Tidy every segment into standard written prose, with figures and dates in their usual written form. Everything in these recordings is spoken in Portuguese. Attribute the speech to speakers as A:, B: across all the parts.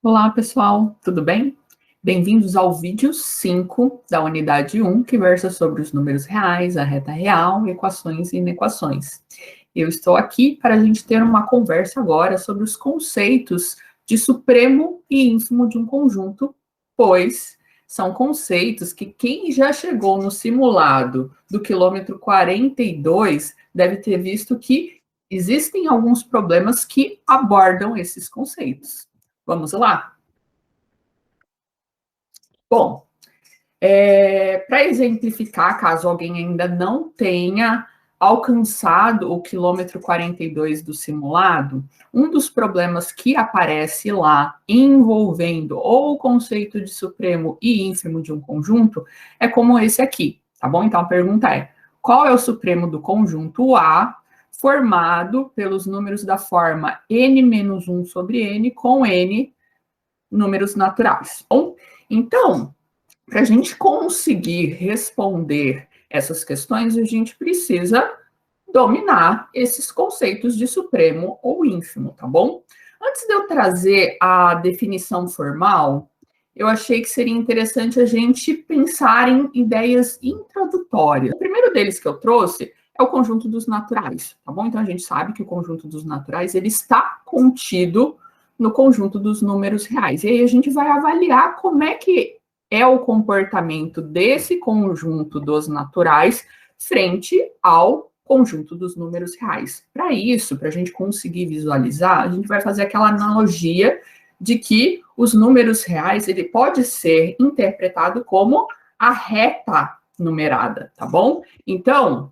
A: Olá, pessoal, tudo bem? Bem-vindos ao vídeo 5 da unidade 1, que versa sobre os números reais, a reta real, equações e inequações. Eu estou aqui para a gente ter uma conversa agora sobre os conceitos de supremo e ínfimo de um conjunto, pois são conceitos que quem já chegou no simulado do quilômetro 42 deve ter visto que existem alguns problemas que abordam esses conceitos. Vamos lá? Bom, para exemplificar, caso alguém ainda não tenha alcançado o quilômetro 42 do simulado, um dos problemas que aparece lá envolvendo ou o conceito de supremo e ínfimo de um conjunto é como esse aqui, tá bom? Então a pergunta é: qual é o supremo do conjunto A formado pelos números da forma n-1 sobre n com n números naturais? Bom, então, para a gente conseguir responder essas questões, a gente precisa dominar esses conceitos de supremo ou ínfimo, tá bom? Antes de eu trazer a definição formal, eu achei que seria interessante a gente pensar em ideias introdutórias. O primeiro deles que eu trouxe é o conjunto dos naturais, tá bom? Então a gente sabe que o conjunto dos naturais ele está contido no conjunto dos números reais. E aí a gente vai avaliar como é que é o comportamento desse conjunto dos naturais frente ao conjunto dos números reais. Para isso, para a gente conseguir visualizar, a gente vai fazer aquela analogia de que os números reais ele pode ser interpretado como a reta numerada, tá bom? Então,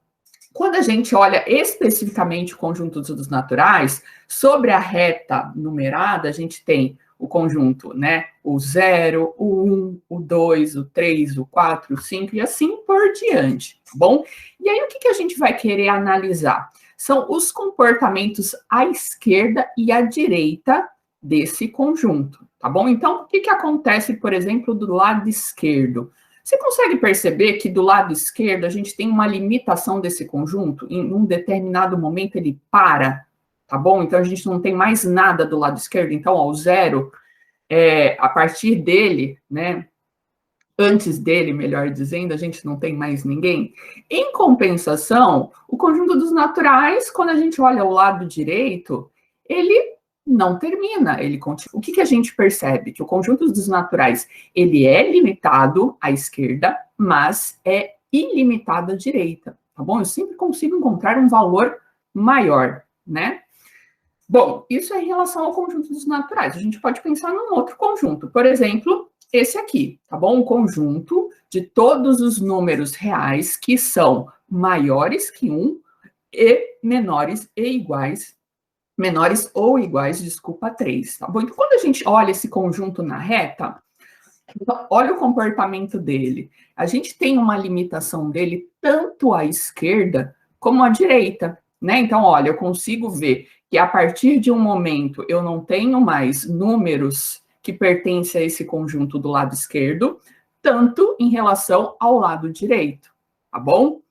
A: quando a gente olha especificamente o conjunto dos naturais, sobre a reta numerada, a gente tem o conjunto, né? O 0, o 1, o 2, o 3, o 4, o 5 e assim por diante, tá bom? E aí o que a gente vai querer analisar? São os comportamentos à esquerda e à direita desse conjunto, tá bom? Então, o que acontece, por exemplo, do lado esquerdo? Você consegue perceber que do lado esquerdo a gente tem uma limitação desse conjunto? Em um determinado momento ele para, tá bom? Então a gente não tem mais nada do lado esquerdo. Então, ao zero, a partir dele, né? Antes dele, melhor dizendo, a gente não tem mais ninguém. Em compensação, o conjunto dos naturais, quando a gente olha o lado direito, ele não termina, ele continua. O que a gente percebe? Que o conjunto dos naturais, ele é limitado à esquerda, mas é ilimitado à direita, tá bom? Eu sempre consigo encontrar um valor maior, né? Bom, isso é em relação ao conjunto dos naturais. A gente pode pensar num outro conjunto, por exemplo, esse aqui, tá bom? Um conjunto de todos os números reais que são maiores que 1 e menores ou iguais, desculpa, a 3, tá bom? Então, quando a gente olha esse conjunto na reta, olha o comportamento dele. A gente tem uma limitação dele tanto à esquerda como à direita, né? Então, olha, eu consigo ver que a partir de um momento eu não tenho mais números que pertencem a esse conjunto do lado esquerdo, tanto em relação ao lado direito, tá bom?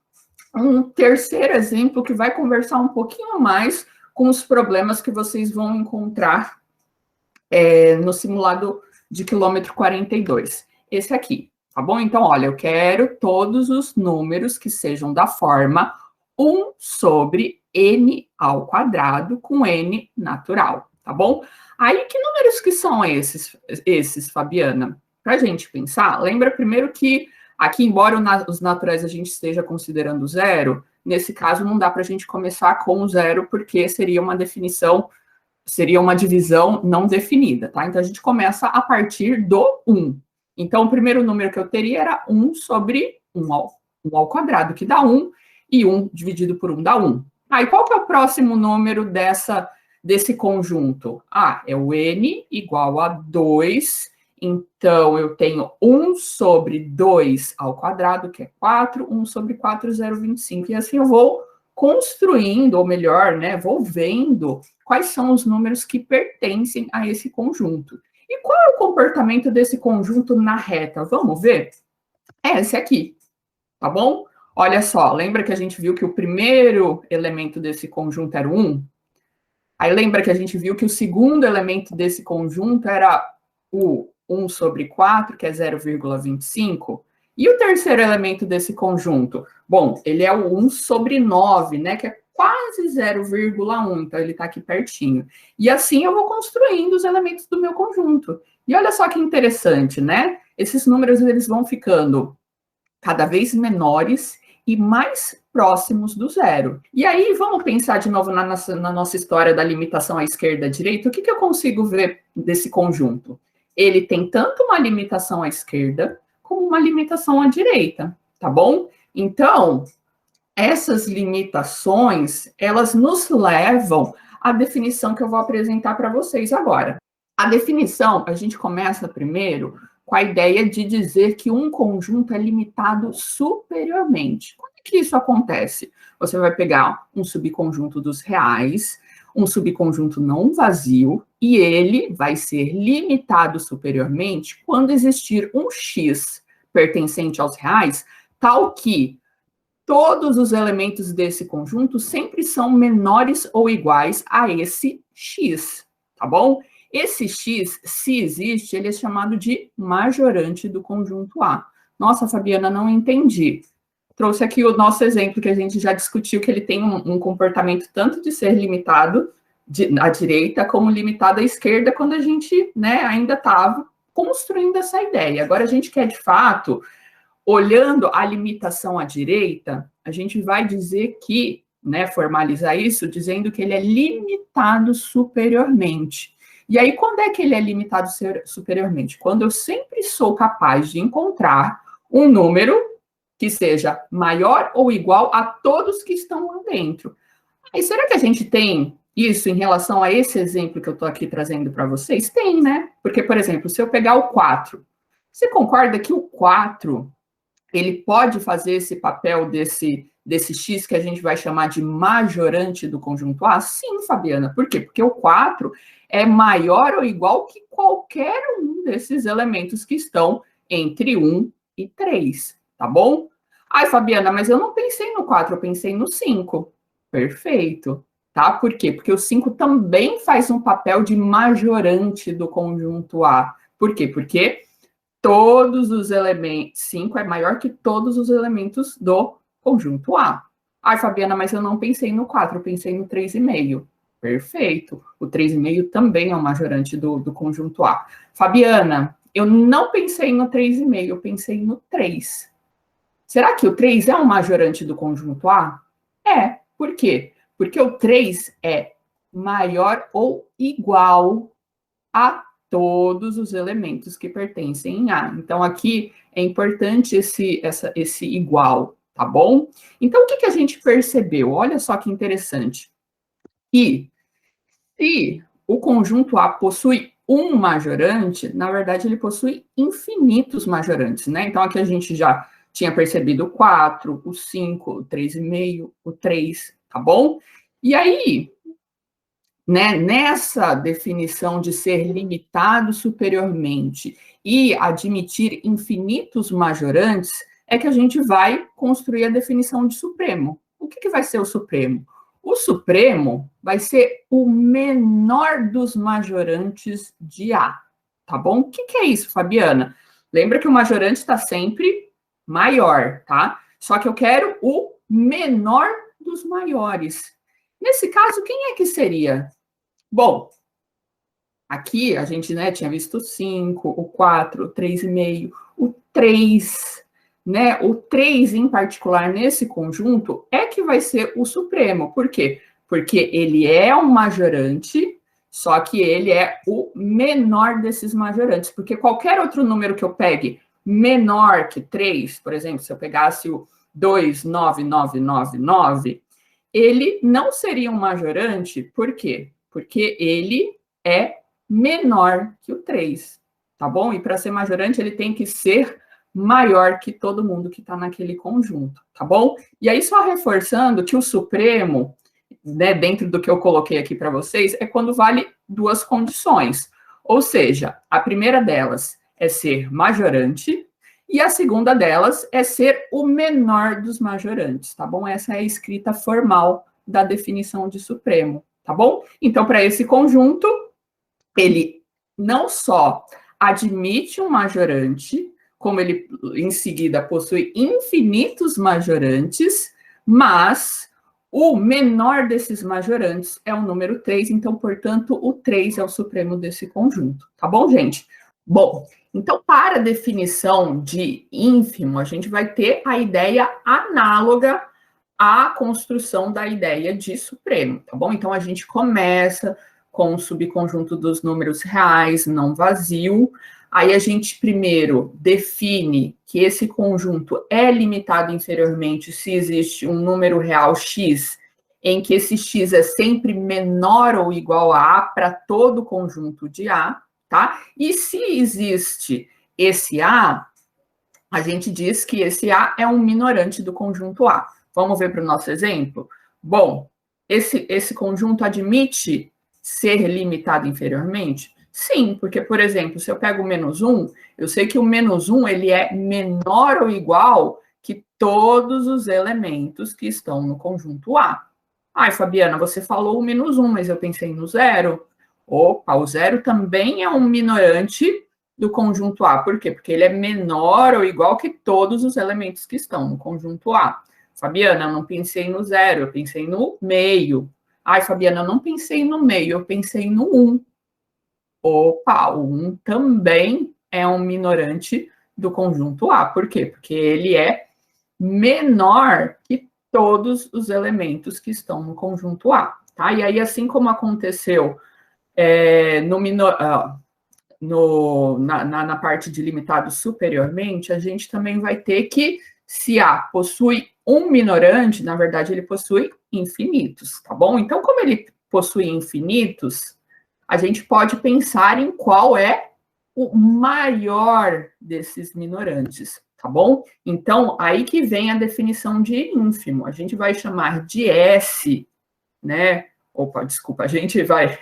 A: Um terceiro exemplo que vai conversar um pouquinho mais com os problemas que vocês vão encontrar no simulado de quilômetro 42. Esse aqui, tá bom? Então, olha, eu quero todos os números que sejam da forma 1 sobre n ao quadrado com n natural, tá bom? Aí, que números que são esses, Fabiana? Para a gente pensar, lembra primeiro que aqui, embora os naturais a gente esteja considerando zero, nesse caso não dá para a gente começar com o zero, porque seria uma definição, seria uma divisão não definida, tá? Então, a gente começa a partir do 1. Então, o primeiro número que eu teria era 1 sobre 1 ao quadrado, que dá 1, e 1 dividido por 1 dá 1. Aí, qual que é o próximo número desse conjunto? Ah, é o n igual a 2. Então, eu tenho 1 sobre 2 ao quadrado, que é 4, 1 sobre 4, 0,25. E assim eu vou construindo, ou melhor, né, vou vendo quais são os números que pertencem a esse conjunto. E qual é o comportamento desse conjunto na reta? Vamos ver? É esse aqui, tá bom? Olha só, lembra que a gente viu que o primeiro elemento desse conjunto era o 1? Aí lembra que a gente viu que o segundo elemento desse conjunto era o 1 sobre 4, que é 0,25. E o terceiro elemento desse conjunto? Bom, ele é o 1 sobre 9, né, que é quase 0,1, então ele está aqui pertinho. E assim eu vou construindo os elementos do meu conjunto. E olha só que interessante, né? Esses números eles vão ficando cada vez menores e mais próximos do zero. E aí, vamos pensar de novo na nossa história da limitação à esquerda e à direita. O que eu consigo ver desse conjunto? Ele tem tanto uma limitação à esquerda como uma limitação à direita, tá bom? Então, essas limitações, elas nos levam à definição que eu vou apresentar para vocês agora. A definição, a gente começa primeiro com a ideia de dizer que um conjunto é limitado superiormente. Como é que isso acontece? Você vai pegar um subconjunto dos reais, um subconjunto não vazio, e ele vai ser limitado superiormente quando existir um x pertencente aos reais, tal que todos os elementos desse conjunto sempre são menores ou iguais a esse x, tá bom? Esse x, se existe, ele é chamado de majorante do conjunto A. Nossa, Fabiana, não entendi. Trouxe aqui o nosso exemplo que a gente já discutiu, que ele tem um comportamento tanto de ser limitado à direita como limitado à esquerda, quando a gente, né, ainda estava construindo essa ideia. Agora a gente quer, de fato, olhando a limitação à direita, a gente vai dizer que, né, formalizar isso, dizendo que ele é limitado superiormente. E aí, quando é que ele é limitado superiormente? Quando eu sempre sou capaz de encontrar um número que seja maior ou igual a todos que estão lá dentro. E será que a gente tem isso em relação a esse exemplo que eu estou aqui trazendo para vocês? Tem, né? Porque, por exemplo, se eu pegar o 4, você concorda que o 4 ele pode fazer esse papel desse x que a gente vai chamar de majorante do conjunto A? Sim, Fabiana. Por quê? Porque o 4 é maior ou igual que qualquer um desses elementos que estão entre 1 e 3, tá bom? Ai, Fabiana, mas eu não pensei no 4, eu pensei no 5. Perfeito. Tá? Por quê? Porque o 5 também faz um papel de majorante do conjunto A. Por quê? Porque todos os elementos, 5 é maior que todos os elementos do conjunto A. Ai, Fabiana, mas eu não pensei no 4, eu pensei no 3,5. Perfeito. O 3,5 também é um majorante do conjunto A. Fabiana, eu não pensei no 3,5, eu pensei no 3. Será que o 3 é um majorante do conjunto A? É. Por quê? Porque o 3 é maior ou igual a todos os elementos que pertencem em A. Então, aqui é importante esse igual, tá bom? Então, o que a gente percebeu? Olha só que interessante. E se o conjunto A possui um majorante, na verdade, ele possui infinitos majorantes, né? Então, aqui a gente já tinha percebido o 4, o 5, o 3,5, o 3, tá bom? E aí, né, nessa definição de ser limitado superiormente e admitir infinitos majorantes, é que a gente vai construir a definição de supremo. O que vai ser o supremo? O supremo vai ser o menor dos majorantes de A, tá bom? O que é isso, Fabiana? Lembra que o majorante está sempre maior, tá? Só que eu quero o menor dos maiores. Nesse caso, quem é que seria? Bom, aqui a gente, né, tinha visto o 5, o 4, o 3,5, o 3, né? O 3 em particular nesse conjunto é que vai ser o supremo. Por quê? Porque ele é um majorante, só que ele é o menor desses majorantes. Porque qualquer outro número que eu pegue menor que 3, por exemplo, se eu pegasse o 29999, ele não seria um majorante, por quê? Porque ele é menor que o 3, tá bom? E para ser majorante, ele tem que ser maior que todo mundo que está naquele conjunto, tá bom? E aí, só reforçando que o supremo, né, dentro do que eu coloquei aqui para vocês, é quando vale duas condições. Ou seja, a primeira delas é ser majorante, e a segunda delas é ser o menor dos majorantes, tá bom? Essa é a escrita formal da definição de supremo, tá bom? Então, para esse conjunto, ele não só admite um majorante, como ele em seguida possui infinitos majorantes, mas o menor desses majorantes é o número 3, então, portanto, o 3 é o supremo desse conjunto. Tá bom, gente? Bom, então, para a definição de ínfimo, a gente vai ter a ideia análoga à construção da ideia de supremo, tá bom? Então, a gente começa com o subconjunto dos números reais não vazio. Aí a gente primeiro define que esse conjunto é limitado inferiormente se existe um número real x, em que esse x é sempre menor ou igual a A para todo conjunto de A, tá? E se existe esse A, a gente diz que esse A é um minorante do conjunto A. Vamos ver para o nosso exemplo? Bom, esse conjunto admite ser limitado inferiormente? Sim, porque, por exemplo, se eu pego o menos 1, eu sei que o menos 1 ele é menor ou igual que todos os elementos que estão no conjunto A. Ai, Fabiana, você falou o menos 1, mas eu pensei no zero. Opa, o zero também é um minorante do conjunto A. Por quê? Porque ele é menor ou igual que todos os elementos que estão no conjunto A. Fabiana, eu não pensei no zero, eu pensei no meio. Ai, Fabiana, eu não pensei no meio, eu pensei no 1. Opa, o 1 também é um minorante do conjunto A. Por quê? Porque ele é menor que todos os elementos que estão no conjunto A. Tá? E aí, assim como aconteceu na parte de limitado superiormente, a gente também vai ter que, se A possui um minorante, na verdade, ele possui infinitos, tá bom? Então, como ele possui infinitos, a gente pode pensar em qual é o maior desses minorantes, tá bom? Então, aí que vem a definição de ínfimo. A gente vai chamar de S, né? Opa, desculpa, a gente vai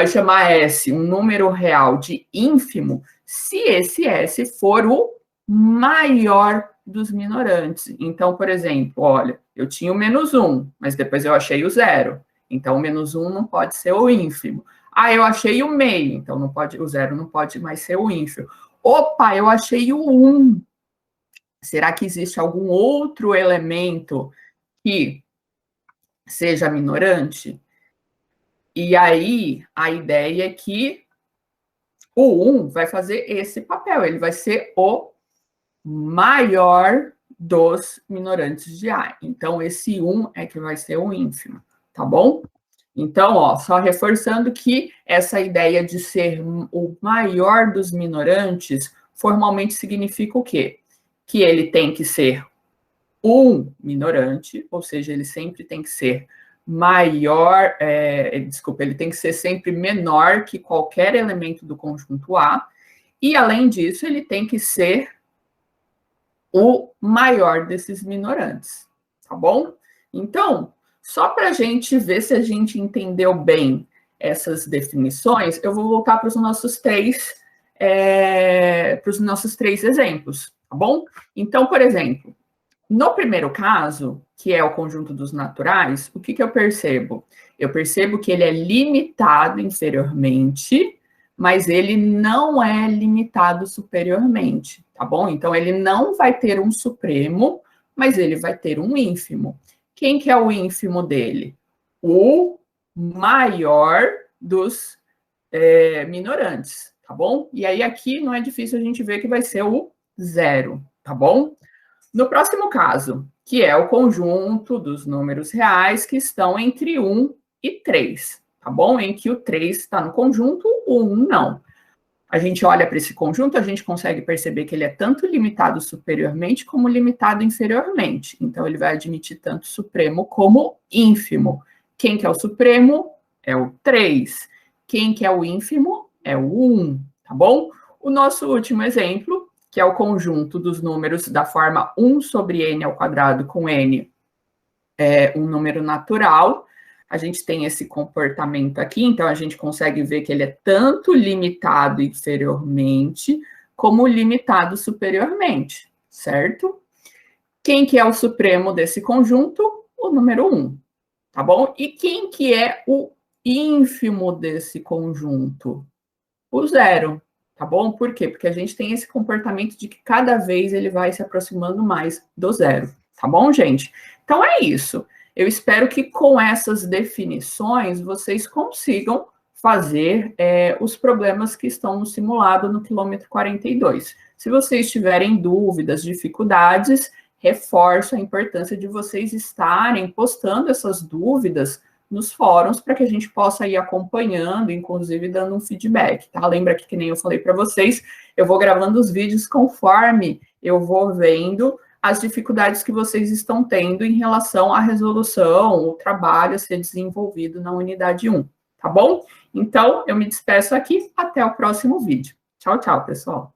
A: chamar S, um número real de ínfimo, se esse S for o maior dos minorantes. Então, por exemplo, olha, eu tinha o menos 1, mas depois eu achei o zero. Então, o menos 1 não pode ser o ínfimo. Ah, eu achei o meio, então não pode, o zero não pode mais ser o ínfimo. Opa, eu achei o 1. Será que existe algum outro elemento que seja minorante? E aí, a ideia é que o 1 vai fazer esse papel, ele vai ser o maior dos minorantes de A. Então, esse 1 é que vai ser o ínfimo, tá bom? Então, ó, só reforçando que essa ideia de ser o maior dos minorantes formalmente significa o quê? Que ele tem que ser um minorante, ou seja, ele sempre tem que ser maior, ele tem que ser sempre menor que qualquer elemento do conjunto A, e além disso, ele tem que ser o maior desses minorantes, tá bom? Então, só para a gente ver se a gente entendeu bem essas definições, eu vou voltar para os nossos três exemplos, tá bom? Então, por exemplo, no primeiro caso, que é o conjunto dos naturais, o que eu percebo? Eu percebo que ele é limitado inferiormente, mas ele não é limitado superiormente, tá bom? Então, ele não vai ter um supremo, mas ele vai ter um ínfimo. Quem que é o ínfimo dele? O maior dos minorantes, tá bom? E aí, aqui não é difícil a gente ver que vai ser o zero, tá bom? No próximo caso, que é o conjunto dos números reais que estão entre 1 e 3, tá bom? Em que o 3 está no conjunto, o 1 não. A gente olha para esse conjunto, a gente consegue perceber que ele é tanto limitado superiormente como limitado inferiormente. Então, ele vai admitir tanto supremo como ínfimo. Quem que é o supremo? É o 3. Quem que é o ínfimo? É o 1, tá bom? O nosso último exemplo, que é o conjunto dos números da forma 1 sobre n ao quadrado com n, um número natural. A gente tem esse comportamento aqui, então a gente consegue ver que ele é tanto limitado inferiormente como limitado superiormente, certo? Quem que é o supremo desse conjunto? O número 1, tá bom? E quem que é o ínfimo desse conjunto? O zero. tá bom? Por quê? Porque a gente tem esse comportamento de que cada vez ele vai se aproximando mais do zero, tá bom, gente? Então é isso. Eu espero que com essas definições vocês consigam fazer os problemas que estão no simulado no quilômetro 42. Se vocês tiverem dúvidas, dificuldades, reforço a importância de vocês estarem postando essas dúvidas nos fóruns para que a gente possa ir acompanhando, inclusive dando um feedback, tá? Lembra que nem eu falei para vocês, eu vou gravando os vídeos conforme eu vou vendo as dificuldades que vocês estão tendo em relação à resolução, o trabalho a ser desenvolvido na unidade 1, tá bom? Então, eu me despeço aqui, até o próximo vídeo. Tchau, tchau, pessoal.